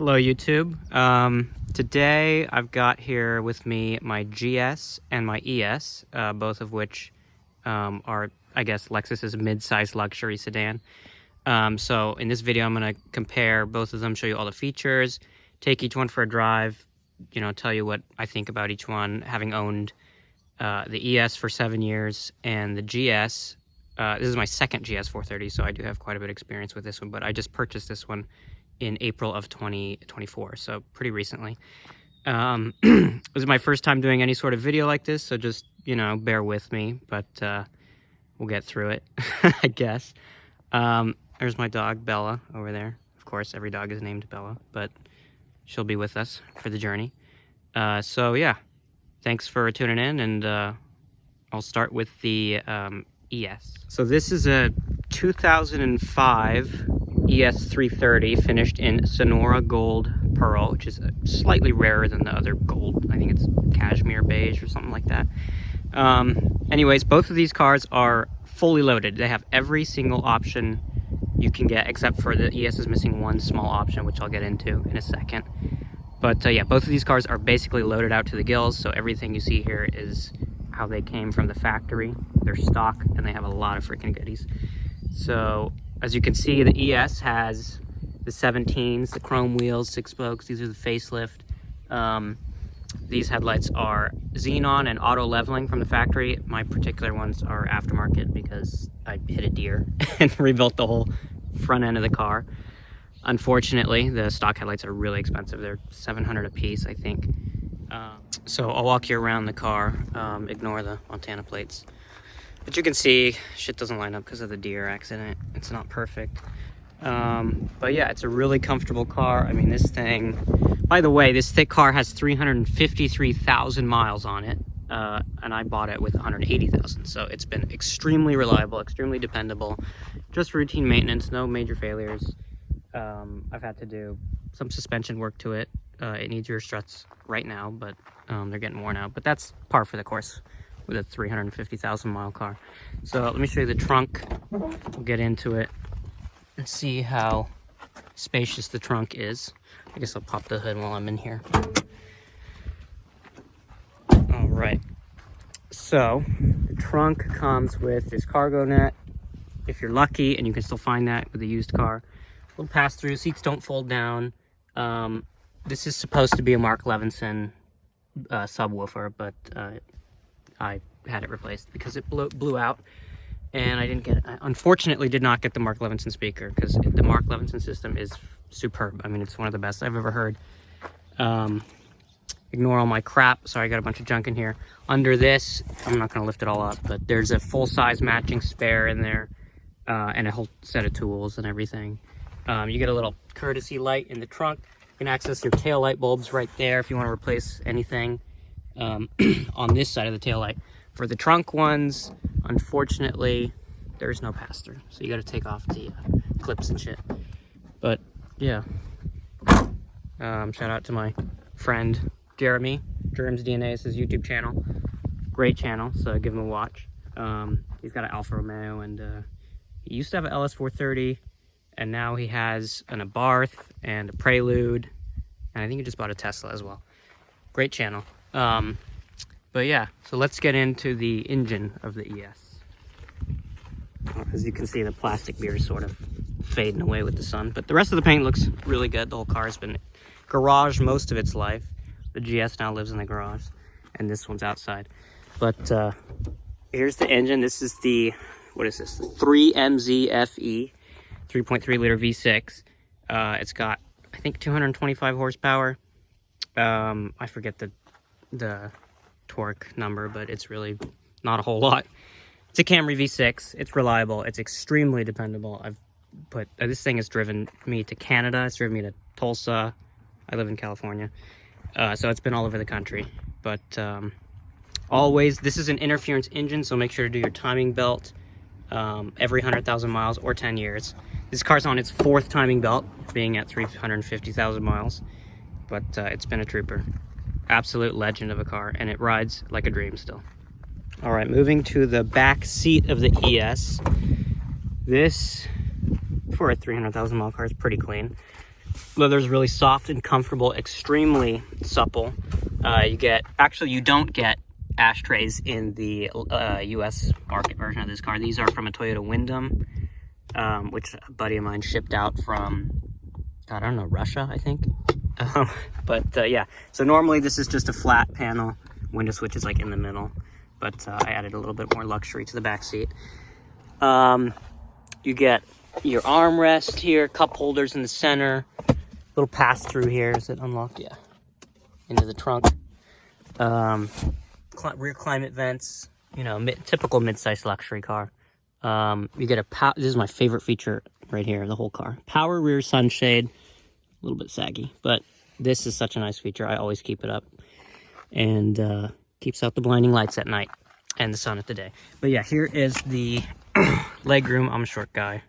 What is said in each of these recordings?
Hello YouTube. Today I've got here with me my GS and my ES, both of which are, I guess, Lexus's mid-size luxury sedan. So in this video I'm going to compare both of them, show you all the features, take each one for a drive, tell you what I think about each one, having owned the ES for 7 years and the GS. This is my second GS 430, so I do have quite a bit of experience with this one, but I just purchased this one in April of 2024, so pretty recently. This is my first time doing any sort of video like this, so just, bear with me, but we'll get through it, I guess. There's my dog, Bella, over there. Of course, every dog is named Bella, but she'll be with us for the journey. So yeah, thanks for tuning in, and I'll start with the ES. So this is a 2005 ES 330 finished in Sonora Gold Pearl, which is slightly rarer than the other gold. I think it's cashmere beige or something like that. Anyways, both of these cars are fully loaded. They have every single option you can get, except for the ES is missing one small option, which I'll get into in a second. But yeah, both of these cars are basically loaded out to the gills, so everything you see here is how they came from the factory. They're stock, and they have a lot of freaking goodies. So as you can see, the ES has the 17s, the chrome wheels, 6 spokes. These are the facelift. These headlights are xenon and auto leveling from the factory. My particular ones are aftermarket because I hit a deer and rebuilt the whole front end of the car. Unfortunately, the stock headlights are really expensive. They're $700 a piece, I think. So I'll walk you around the car. Ignore the Montana plates. But you can see shit doesn't line up because of the deer accident. It's not perfect. But yeah, it's a really comfortable car. I mean, this thing, by the way, this thick car has 353,000 miles on it. And I bought it with 180,000. So it's been extremely reliable, extremely dependable. Just routine maintenance, no major failures. I've had to do some suspension work to it. It needs rear struts right now, but they're getting worn out. But that's par for the course with a 350,000 mile car. So let me show you the trunk. We'll get into it and see how spacious the trunk is. I guess I'll pop the hood while I'm in here. All right. So the trunk comes with this cargo net, if you're lucky, and you can still find that with a used car. A little pass-through. Seats don't fold down. This is supposed to be a Mark Levinson subwoofer, but I had it replaced because it blew out, and I didn't get it. I unfortunately did not get the Mark Levinson speaker because the Mark Levinson system is superb. I mean, it's one of the best I've ever heard. Ignore all my crap. Sorry, I got a bunch of junk in here. Under this, I'm not going to lift it all up, but there's a full-size matching spare in there, and a whole set of tools and everything. You get a little courtesy light in the trunk. You can access your tail light bulbs right there if you want to replace anything on this side of the tail light. For the trunk ones, unfortunately, there's no pass-through, so you got to take off the clips and shit. But yeah, shout out to my friend Jeremy. Jerem's DNA is his YouTube channel. Great channel, so give him a watch. He's got an Alfa Romeo, and he used to have an LS 430. And now he has an Abarth and a Prelude, and I think he just bought a Tesla as well. Great channel. But yeah, so let's get into the engine of the ES. As you can see, the plastic beer is sort of fading away with the sun, but the rest of the paint looks really good. The whole car has been garaged most of its life. The GS now lives in the garage, and this one's outside. But here's the engine. This is the, what is this? The 3MZ FE. 3.3 liter V6. It's got, I think, 225 horsepower. I forget the torque number, but it's really not a whole lot. It's a Camry V6. It's reliable. It's extremely dependable. This thing has driven me to Canada. It's driven me to Tulsa. I live in California. So it's been all over the country. But always, this is an interference engine, so make sure to do your timing belt every 100,000 miles or 10 years. This car's on its 4th timing belt, being at 350,000 miles, but it's been a trooper. Absolute legend of a car, and it rides like a dream still. All right, moving to the back seat of the ES. This, for a 300,000 mile car, is pretty clean. Leather's really soft and comfortable, extremely supple. You don't get ashtrays in the US market version of this car. These are from a Toyota Wyndham, which a buddy of mine shipped out from, God, I don't know, Russia, I think. Yeah, so normally this is just a flat panel. Window switch is like in the middle, but I added a little bit more luxury to the back seat. You get your armrest here, cup holders in the center, little pass through here. Is it unlocked? Yeah. Into the trunk. Rear climate vents, you know, typical mid-size luxury car. You get this is my favorite feature right here, the whole car. Power rear sunshade, a little bit saggy, but this is such a nice feature. I always keep it up, and keeps out the blinding lights at night and the sun at the day. But yeah, here is the legroom. I'm a short guy,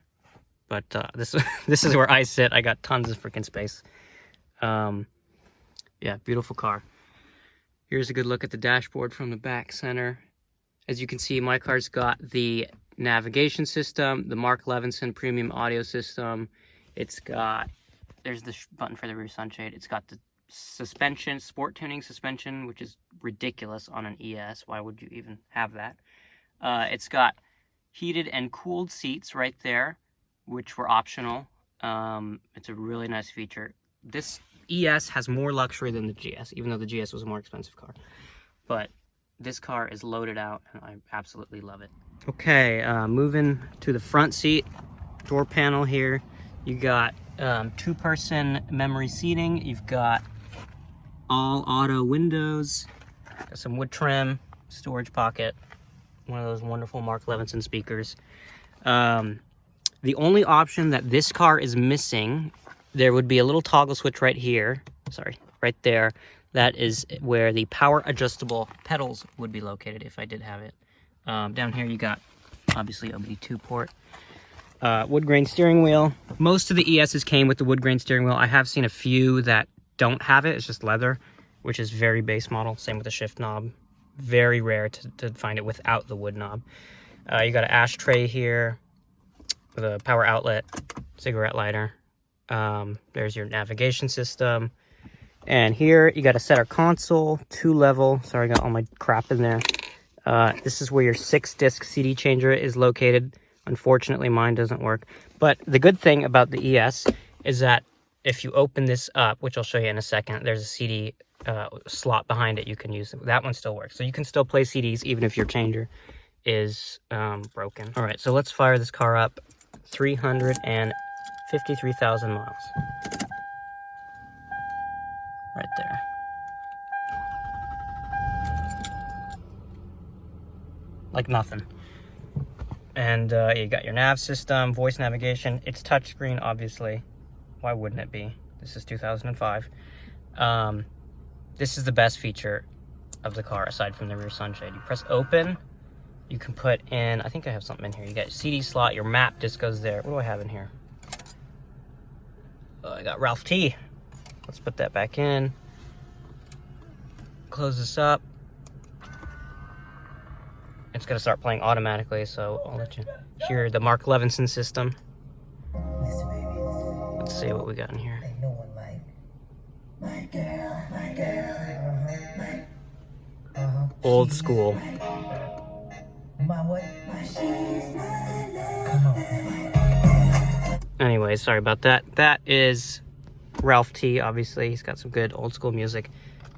but this is where I sit. I got tons of freaking space. Yeah, beautiful car. Here's a good look at the dashboard from the back center. As you can see, my car's got the navigation system, the Mark Levinson premium audio system. It's got, there's the button for the rear sunshade. It's got the suspension, sport tuning suspension, which is ridiculous on an ES. Why would you even have that? It's got heated and cooled seats right there, which were optional. It's a really nice feature. This ES has more luxury than the GS, even though the GS was a more expensive car. But this car is loaded out, and I absolutely love it. Okay, moving to the front seat, door panel here. You got two-person memory seating. You've got all auto windows, got some wood trim, storage pocket, one of those wonderful Mark Levinson speakers. The only option that this car is missing, there would be a little toggle switch right here, sorry, right there. That is where the power adjustable pedals would be located if I did have it. Down here you got, obviously, OBD2 port. Wood grain steering wheel. Most of the ESs came with the wood grain steering wheel. I have seen a few that don't have it. It's just leather, which is very base model. Same with the shift knob. Very rare to find it without the wood knob. You got an ashtray here with a power outlet, cigarette lighter. There's your navigation system. And here you got a center console, 2-level. Sorry, I got all my crap in there. This is where your 6-disc CD changer is located. Unfortunately, mine doesn't work. But the good thing about the ES is that if you open this up, which I'll show you in a second, there's a CD slot behind it you can use. That one still works. So you can still play CDs even if your changer is broken. All right, so let's fire this car up. 353,000 miles. Right there. Like nothing. And you got your nav system, voice navigation. It's touchscreen, obviously. Why wouldn't it be? This is 2005. This is the best feature of the car, aside from the rear sunshade. You press open, you can put in, I think I have something in here. You got your CD slot, your map disc goes there. What do I have in here? I got Ralph T. Let's put that back in. Close this up. It's gonna start playing automatically, so I'll let you hear the Mark Levinson system. Let's see what we got in here. Old school. Anyway, sorry about that. That is Ralph T, obviously. He's got some good old school music.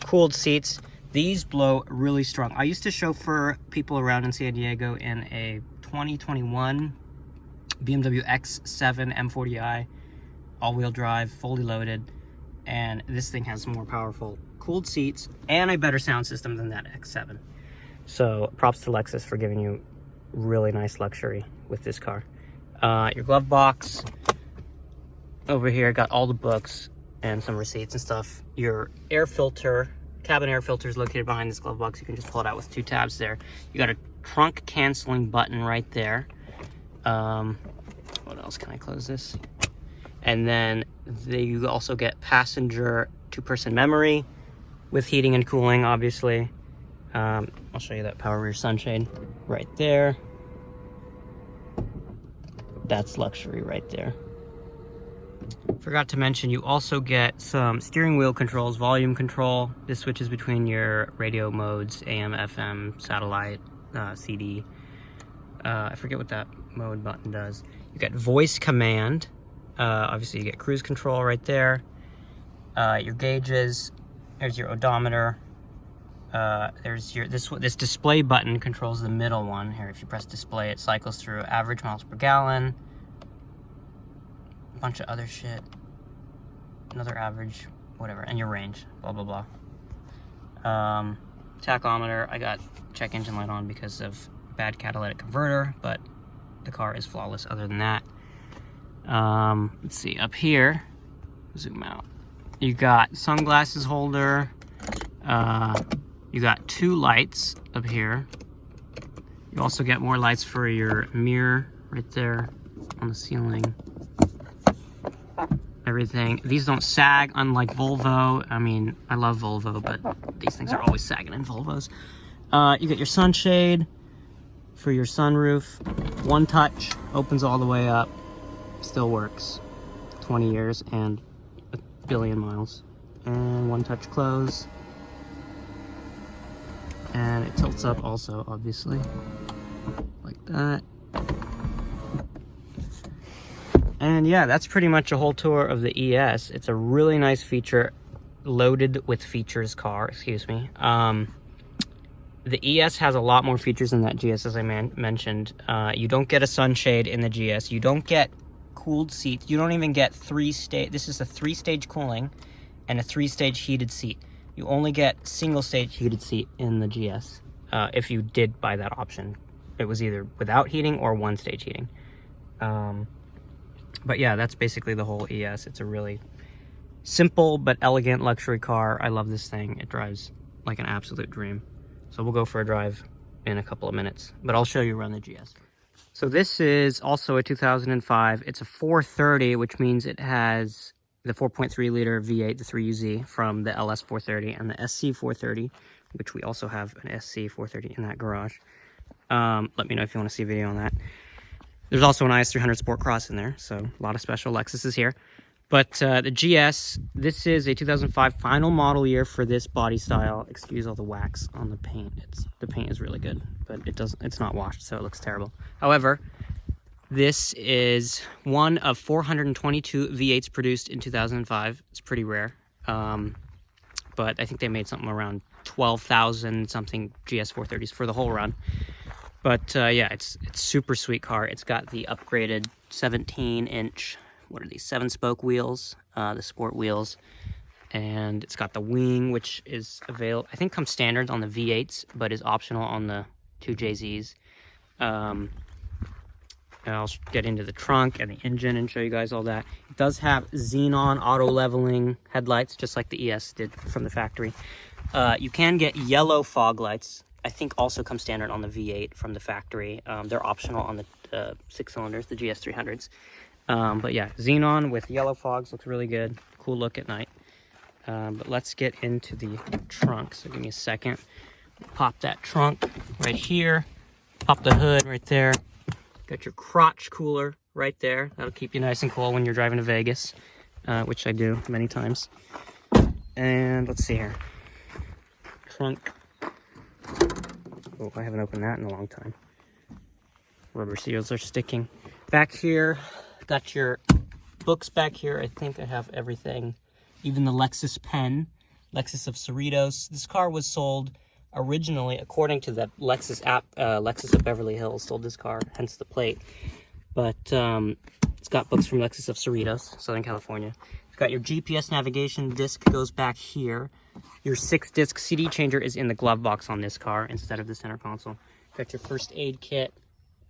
Cooled seats. These blow really strong. I used to chauffeur people around in San Diego in a 2021 BMW X7 M40i, all-wheel drive, fully loaded, and this thing has more powerful cooled seats and a better sound system than that X7. So props to Lexus for giving you really nice luxury with this car. Your glove box over here, got all the books and some receipts and stuff. Your air filter, cabin air filter is located behind this glove box. You can just pull it out with 2 tabs there. You got a trunk canceling button right there. What else? Can I close this? And then you also get passenger 2-person memory with heating and cooling, obviously. I'll show you that power rear sunshade right there. That's luxury right there. Forgot to mention, you also get some steering wheel controls, volume control. This switches between your radio modes, AM, FM, satellite, CD. I forget what that mode button does. You get voice command. Obviously you get cruise control right there. Your gauges. There's your odometer. There's your this display button controls the middle one. Here, if you press display, it cycles through average miles per gallon. A bunch of other shit. Another average, whatever, and your range. Blah blah blah. Tachometer. I got check engine light on because of bad catalytic converter, but the car is flawless other than that. Let's see, up here, zoom out. You got sunglasses holder. You got 2 lights up here. You also get more lights for your mirror right there on the ceiling. Everything. These don't sag, unlike Volvo. I mean, I love Volvo, but these things are always sagging in Volvos. You get your sunshade for your sunroof. One touch, opens all the way up. Still works. 20 years and 1 billion miles. And one touch close. And it tilts up also, obviously. Like that. And yeah, that's pretty much a whole tour of the ES. It's a really nice feature, loaded with features car, excuse me. The ES has a lot more features than that GS, as I mentioned. You don't get a sunshade in the GS. You don't get cooled seats. You don't even get 3-stage. This is a 3-stage cooling and a 3-stage heated seat. You only get single-stage heated seat in the GS. If you did buy that option, it was either without heating or 1-stage heating. But yeah, that's basically the whole ES. It's a really simple but elegant luxury car. I love this thing. It drives like an absolute dream. So we'll go for a drive in a couple of minutes, but I'll show you around the GS. So this is also a 2005. It's a 430, which means it has the 4.3 liter V8, the 3UZ from the LS 430 and the SC 430, which we also have an SC 430 in that garage. Let me know if you want to see a video on that. There's also an IS300 Sport Cross in there, so a lot of special Lexuses here. But the GS, this is a 2005 final model year for this body style. Excuse all the wax on the paint. The paint is really good, but it's not washed, so it looks terrible. However, this is one of 422 V8s produced in 2005. It's pretty rare, but I think they made something around 12,000 something GS 430s for the whole run. But yeah, it's super sweet car. It's got the upgraded 17-inch, what are these, 7-spoke wheels, the sport wheels. And it's got the wing, which is available, I think comes standard on the V8s, but is optional on the 2JZs. I'll get into the trunk and the engine and show you guys all that. It does have xenon auto leveling headlights, just like the ES did from the factory. You can get yellow fog lights. I think also come standard on the V8 from the factory. They're optional on the 6-cylinders, the GS 300s. But yeah, xenon with yellow fogs looks really good. Cool look at night. But let's get into the trunk. So give me a second. Pop that trunk right here. Pop the hood right there. Got your crotch cooler right there. That'll keep you nice and cool when you're driving to Vegas, which I do many times. And let's see here. Trunk. Oh, I haven't opened that in a long time. Rubber seals are sticking. Back here, got your books back here. I think I have everything. Even the Lexus pen, Lexus of Cerritos. This car was sold originally, according to the Lexus app, Lexus of Beverly Hills sold this car, hence the plate. But it's got books from Lexus of Cerritos, Southern California. It's got your GPS navigation disc goes back here. Your 6-disc CD changer is in the glove box on this car instead of the center console. Got your first aid kit.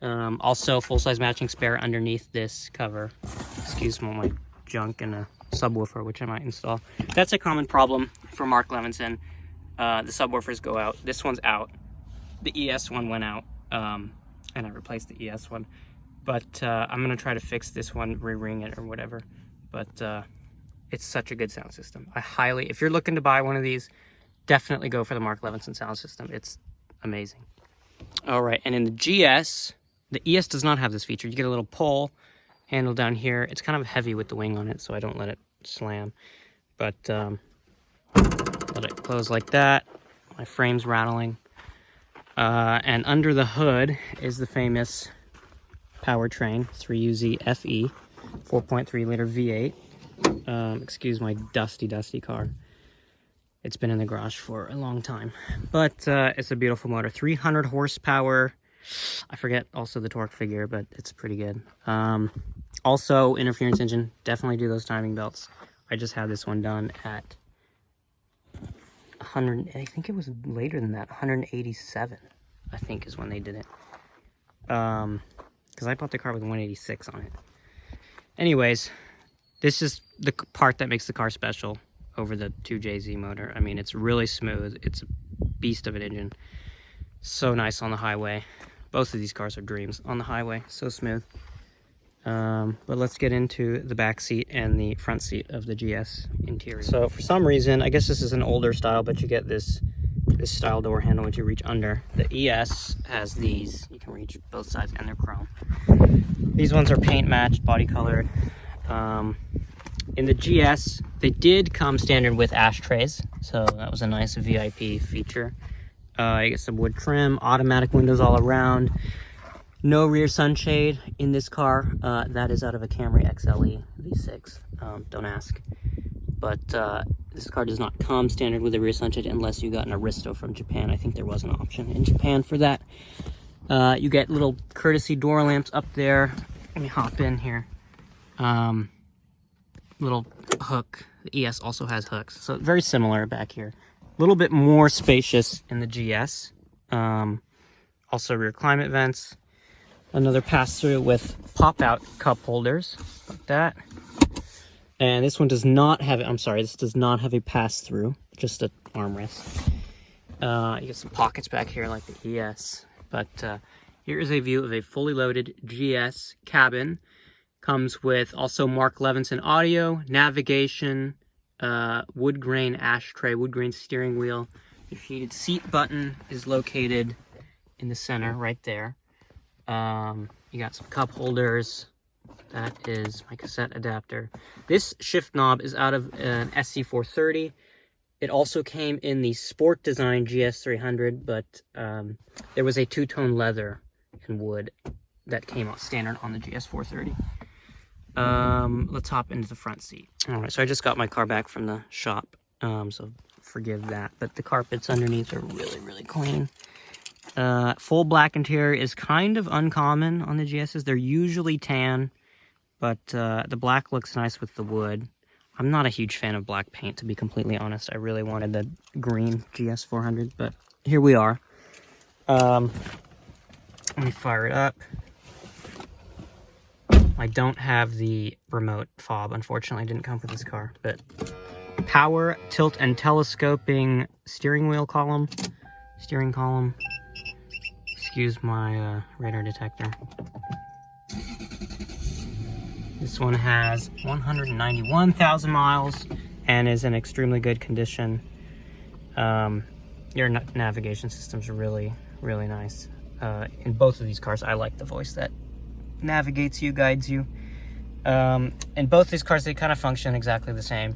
Also, full-size matching spare underneath this cover. Excuse me, my junk and a subwoofer, which I might install. That's a common problem for Mark Levinson. The subwoofers go out. This one's out. The ES one went out, and I replaced the ES one. But I'm going to try to fix this one, re-ring it or whatever. But it's such a good sound system. I highly, if you're looking to buy one of these, definitely go for the Mark Levinson sound system. It's amazing. All right, and in the GS, the ES does not have this feature. You get a little pull handle down here. It's kind of heavy with the wing on it, so I don't let it slam. But let it close like that. My frame's rattling. And under the hood is the famous powertrain, 3UZ FE, 4.3 liter V8. Excuse my dusty car. It's been in the garage for a long time, but it's a beautiful motor. 300 horsepower. I forget also the torque figure, but it's pretty good. Also, interference engine. Definitely do those timing belts. I just had this one done at 100. I think it was later than that. 187, I think, is when they did it. Because I bought the car with 186 on it. Anyways, this is the part that makes the car special over the 2JZ motor. I mean, it's really smooth. It's a beast of an engine. So nice on the highway. Both of these cars are dreams on the highway. So smooth. But let's get into the back seat and the front seat of the GS interior. So for some reason, I guess this is an older style, but you get this style door handle which you reach under. The ES has these. You can reach both sides, and they're chrome. These ones are paint matched, body colored. In the GS, they did come standard with ashtrays, so that was a nice VIP feature. You get some wood trim, automatic windows all around. No rear sunshade in this car. That is out of a Camry XLE V6. Don't ask. But this car does not come standard with a rear sunshade unless you got an Aristo from Japan. I think there was an option in Japan for that. You get little courtesy door lamps up there. Let me hop in here. Little hook. The ES also has hooks, so very similar back here. A little bit more spacious in the GS. Also rear climate vents. Another pass-through with pop-out cup holders, like that. And this one does not have, this does not have a pass-through, just an armrest. You get some pockets back here like the ES. But here is a view of a fully loaded GS cabin. Comes with also Mark Levinson audio, navigation, wood grain ashtray, wood grain steering wheel. The heated seat button is located in the center right there. You got some cup holders. That is my cassette adapter. This shift knob is out of an SC430. It also came in the Sport Design GS300, but there was a two-tone leather and wood that came out standard on the GS430. Let's hop into the front seat. All right, so I just got my car back from the shop, so forgive that. But the carpets underneath are really, really clean. Full black interior is kind of uncommon on the GSs. They're usually tan, but the black looks nice with the wood. I'm not a huge fan of black paint, to be completely honest. I really wanted the green GS400, but here we are. Let me fire it up. I don't have the remote fob, unfortunately. It didn't come with this car, but power, tilt, and telescoping steering column. Excuse my radar detector. This one has 191,000 miles and is in extremely good condition. Your navigation system's really, really nice. In both of these cars, I like the voice that navigates you, guides you. In both these cars, they kind of function exactly the same.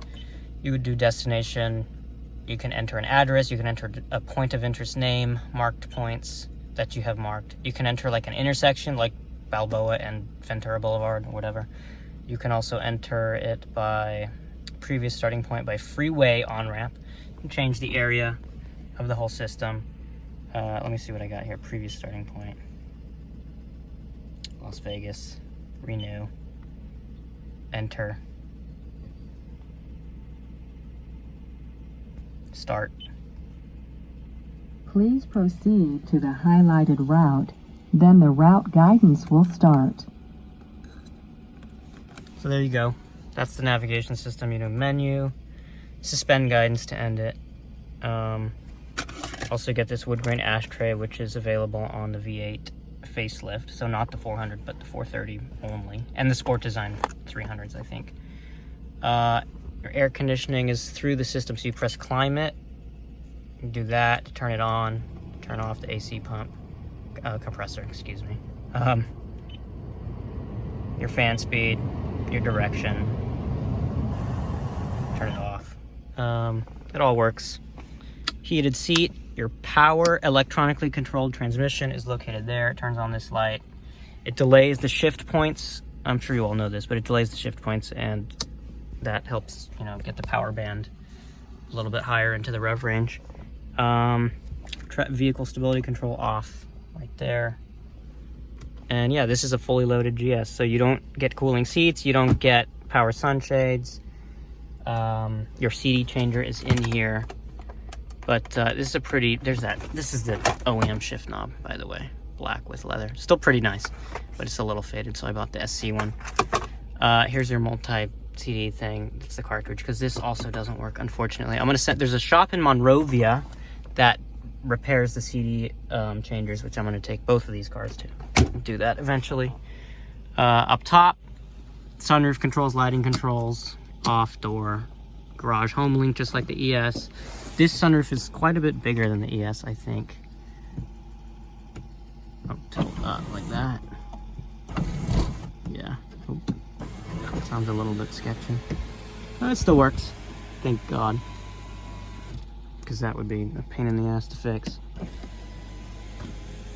You would do destination. You can enter an address. You can enter a point of interest name, marked points that you have marked. You can enter like an intersection, like Balboa and Ventura Boulevard or whatever. You can also enter it by previous starting point, by freeway on-ramp. You can change the area of the whole system. Let me see what I got here. Previous starting point. Las Vegas. Renew. Enter. Start. Please proceed to the highlighted route, then the route guidance will start. So there you go. That's the navigation system. You know, menu, suspend guidance to end it. Also get this wood grain ashtray, which is available on the V8 facelift. So not the 400, but the 430 only. And the Sport Design 300s, I think. Your air conditioning is through the system, so you press climate. You do that to turn it on, turn off the AC pump, compressor, excuse me. your fan speed, your direction. Turn it off. It all works. Heated seat, your power electronically controlled transmission is located there. It turns on this light. It delays the shift points. I'm sure you all know this, but it delays the shift points, and that helps, you know, get the power band a little bit higher into the rev range. Vehicle stability control off right there. And yeah, this is a fully loaded GS, so you don't get cooling seats, you don't get power sunshades. Your CD changer is in here, but this is a pretty, this is the OEM shift knob, by the way, black with leather. Still pretty nice, but it's a little faded, so I bought the SC one. Here's your multi-CD thing. It's the cartridge, because this also doesn't work, unfortunately. I'm gonna send, there's a shop in Monrovia that repairs the CD changers, which I'm gonna take both of these cars to. Do that eventually. Up top, sunroof controls, lighting controls, off door, garage home link, just like the ES. This sunroof is quite a bit bigger than the ES, I think. Oh, tilt up like that. Yeah. Oh. Sounds a little bit sketchy. It still works, thank God, because that would be a pain in the ass to fix.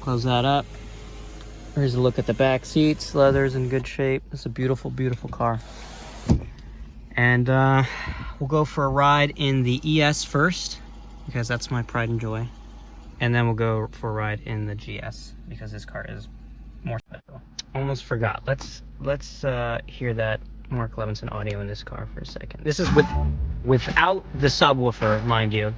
Close that up. Here's a look at the back seats. Leather's in good shape. It's a beautiful, beautiful car. And we'll go for a ride in the ES first, because that's my pride and joy. And then we'll go for a ride in the GS, because this car is more special. Almost forgot. Let's hear that Mark Levinson audio in this car for a second. This is without the subwoofer, mind you.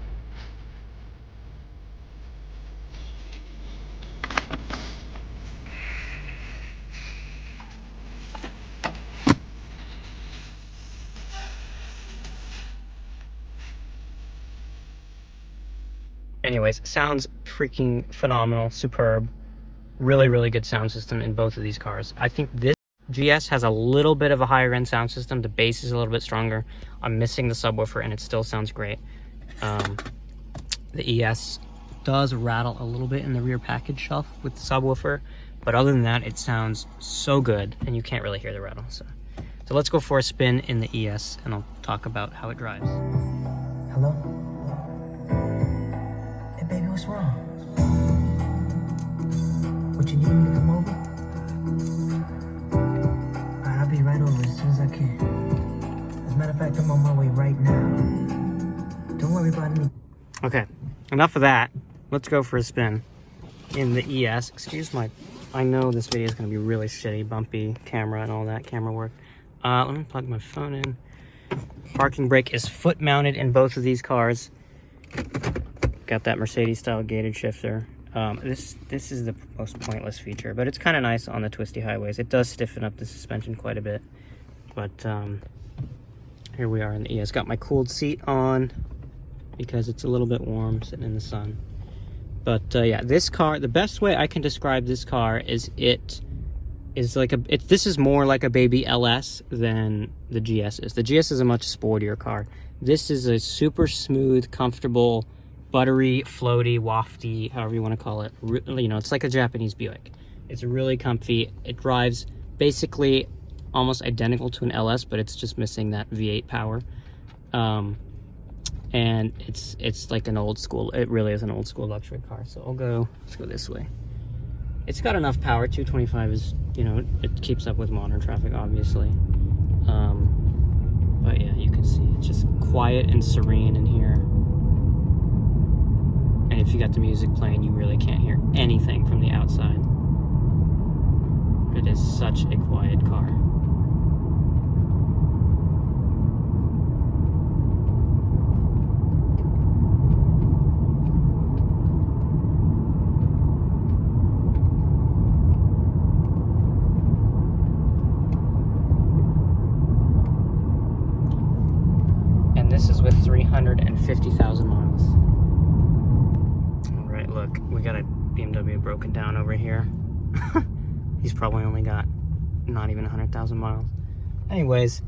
Anyways, sounds freaking phenomenal, superb. Really, really good sound system in both of these cars. I think this GS has a little bit of a higher end sound system. The bass is a little bit stronger. I'm missing the subwoofer, and it still sounds great. The ES does rattle a little bit in the rear package shelf with the subwoofer, but other than that, it sounds so good, and you can't really hear the rattle. So let's go for a spin in the ES, and I'll talk about how it drives. Hello? Hey, baby, what's wrong? What, you need me to come over? Alright, I'll be right over as soon as I can. As a matter of fact, I'm on my way right now. Don't worry about me. Okay, enough of that. Let's go for a spin in the ES. Excuse my, I know this video is going to be really shitty, bumpy camera and all that camera work. Let me plug my phone in. Parking brake is foot mounted in both of these cars. Got that Mercedes style gated shifter. This is the most pointless feature, but it's kind of nice on the twisty highways. It does stiffen up the suspension quite a bit, but here we are in the ES. Got my cooled seat on because it's a little bit warm sitting in the sun. But yeah, this car, the best way I can describe this car is it is like this is more like a baby LS than the GS is. The GS is a much sportier car. This is a super smooth, comfortable, buttery, floaty, wafty, however you want to call it. You know, it's like a Japanese Buick. It's really comfy. It drives basically almost identical to an LS, but it's just missing that V8 power. And it's like an old school, it really is an old school luxury car. So let's go this way. It's got enough power. 225 is, you know, it keeps up with modern traffic, obviously. But yeah, you can see it's just quiet and serene in here. And if you got the music playing, you really can't hear anything from the outside. It is such a quiet car. And this is with 350,000 miles. Look, we got a BMW broken down over here. He's probably only got not even 100,000 miles. Anyways,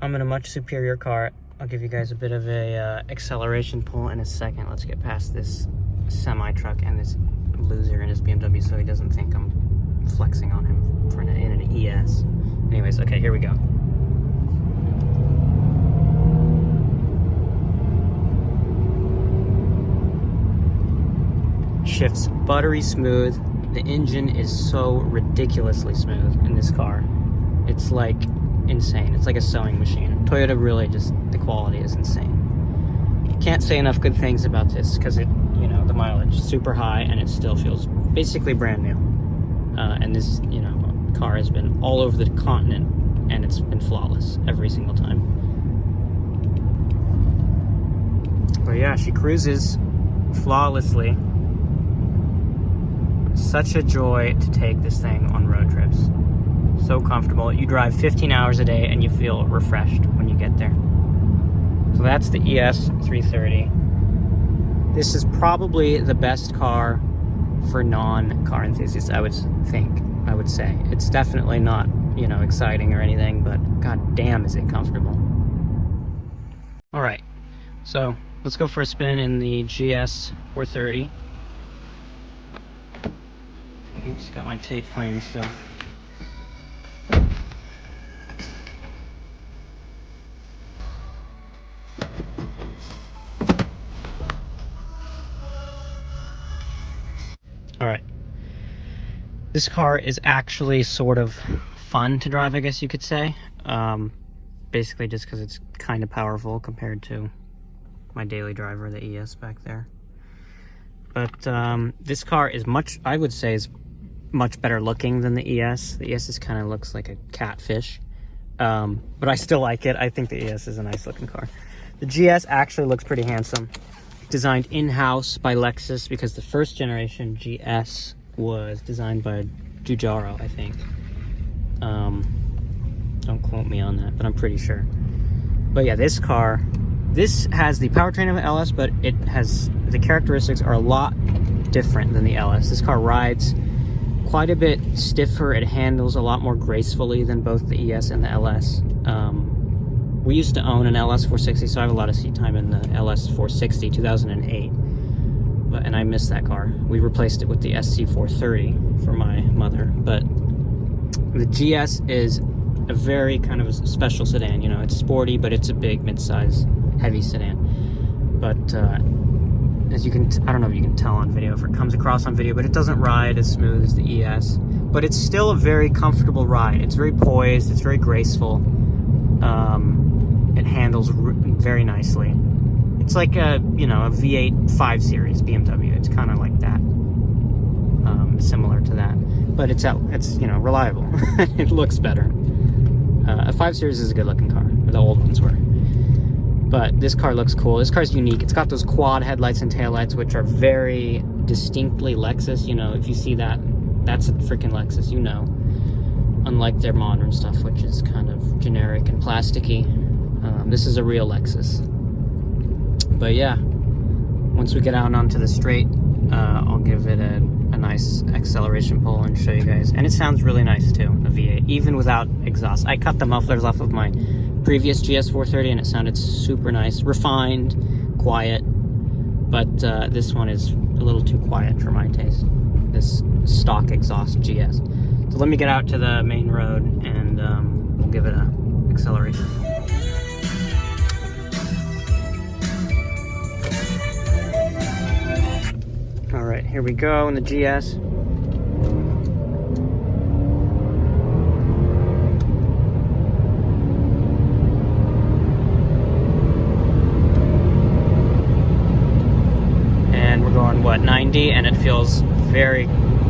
I'm in a much superior car. I'll give you guys a bit of a acceleration pull in a second. Let's get past this semi-truck and this loser in his BMW so he doesn't think I'm flexing on him in an ES. Anyways, okay, here we go. Shifts buttery smooth. The engine is so ridiculously smooth in this car. It's like insane. It's like a sewing machine. Toyota really just, the quality is insane. Can't say enough good things about this because it, you know, the mileage is super high and it still feels basically brand new. And this, you know, car has been all over the continent and it's been flawless every single time. But yeah, she cruises flawlessly. Such a joy to take this thing on road trips. So comfortable. You drive 15 hours a day and you feel refreshed when you get there. So that's the ES 330. This is probably the best car for non-car enthusiasts, I would say. It's definitely not, you know, exciting or anything, but god damn is it comfortable. All right, so let's go for a spin in the GS 430. Just got my tape playing still. All right. This car is actually sort of fun to drive, I guess you could say. Basically just because it's kind of powerful compared to my daily driver, the ES back there. But this car is much, I would say, is much better looking than the ES. The ES kind of looks like a catfish. But I still like it. I think the ES is a nice looking car. The GS actually looks pretty handsome. Designed in-house by Lexus because the first generation GS was designed by Giugiaro, I think. Don't quote me on that, but I'm pretty sure. But yeah, this car, this has the powertrain of an LS, but it has, the characteristics are a lot different than the LS. This car rides quite a bit stiffer. It handles a lot more gracefully than both the ES and the LS. We used to own an LS 460, so I have a lot of seat time in the LS 460 2008. And I miss that car. We replaced it with the SC 430 for my mother. But the GS is a very kind of a special sedan. You know, it's sporty, but it's a big, mid-size, heavy sedan. But as you can, I don't know if you can tell on video, if it comes across on video, but it doesn't ride as smooth as the ES. But it's still a very comfortable ride. It's very poised. It's very graceful. It handles very nicely. It's like a, you know, a V8 5 Series BMW. It's kind of like that, similar to that. But it's you know, reliable. It looks better. A 5 Series is a good-looking car. The old ones were. But this car looks cool. This car's unique. It's got those quad headlights and taillights, which are very distinctly Lexus. You know, if you see that, that's a freaking Lexus. You know. Unlike their modern stuff, which is kind of generic and plasticky. This is a real Lexus. But yeah, once we get out onto the straight, I'll give it a nice acceleration pull and show you guys. And it sounds really nice too, the V8, even without exhaust. I cut the mufflers off of my previous GS 430 and it sounded super nice, refined, quiet. But this one is a little too quiet for my taste, this stock exhaust GS. So let me get out to the main road and we'll give it an acceleration. All right, here we go in the GS. And we're going, what, 90? And it feels very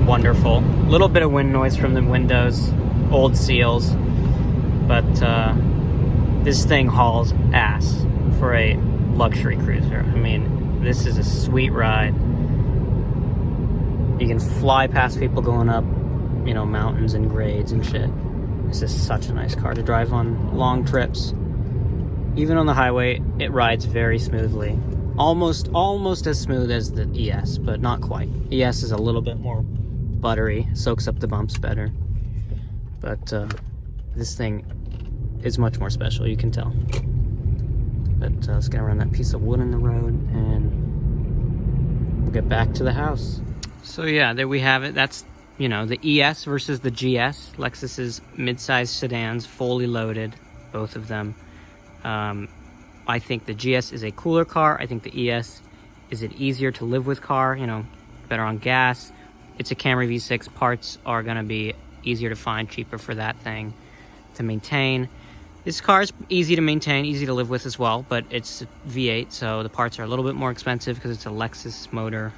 wonderful. Little bit of wind noise from the windows, old seals, but this thing hauls ass for a luxury cruiser. I mean, this is a sweet ride. You can fly past people going up, you know, mountains and grades and shit. This is such a nice car to drive on long trips. Even on the highway, it rides very smoothly. Almost as smooth as the ES, but not quite. ES is a little bit more buttery, soaks up the bumps better. But this thing is much more special, you can tell. But let's get around that piece of wood in the road and we'll get back to the house. So yeah, there we have it. That's you know, the ES versus the GS. Lexus's midsize sedans, fully loaded, both of them. I think the GS is a cooler car. I think the ES is an easier to live with car, you know, better on gas. It's a Camry V6. Parts are going to be easier to find, cheaper for that thing to maintain. This car is easy to maintain, easy to live with as well, but it's a V8, so the parts are a little bit more expensive because it's a Lexus motor.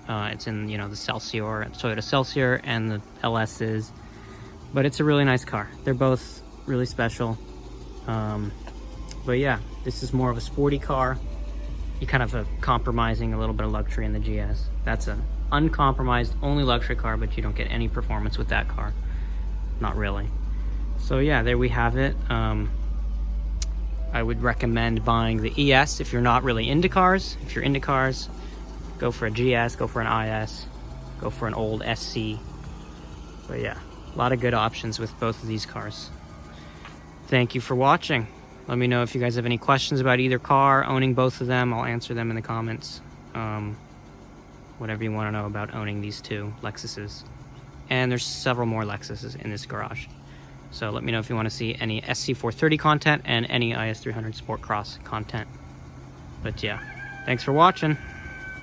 It's in, you know, the Celsior, Toyota Celsior, and the LS's. But it's a really nice car. They're both really special. But yeah, this is more of a sporty car. You kind of compromising a little bit of luxury in the GS. That's an uncompromised, only luxury car, but you don't get any performance with that car. Not really. So yeah, there we have it. I would recommend buying the ES if you're not really into cars. If you're into cars, go for a GS, go for an IS, go for an old SC. But yeah, a lot of good options with both of these cars. Thank you for watching. Let me know if you guys have any questions about either car, owning both of them. I'll answer them in the comments. Whatever you want to know about owning these two Lexuses. And there's several more Lexuses in this garage. So let me know if you want to see any SC430 content and any IS300 Sport Cross content. But yeah, thanks for watching.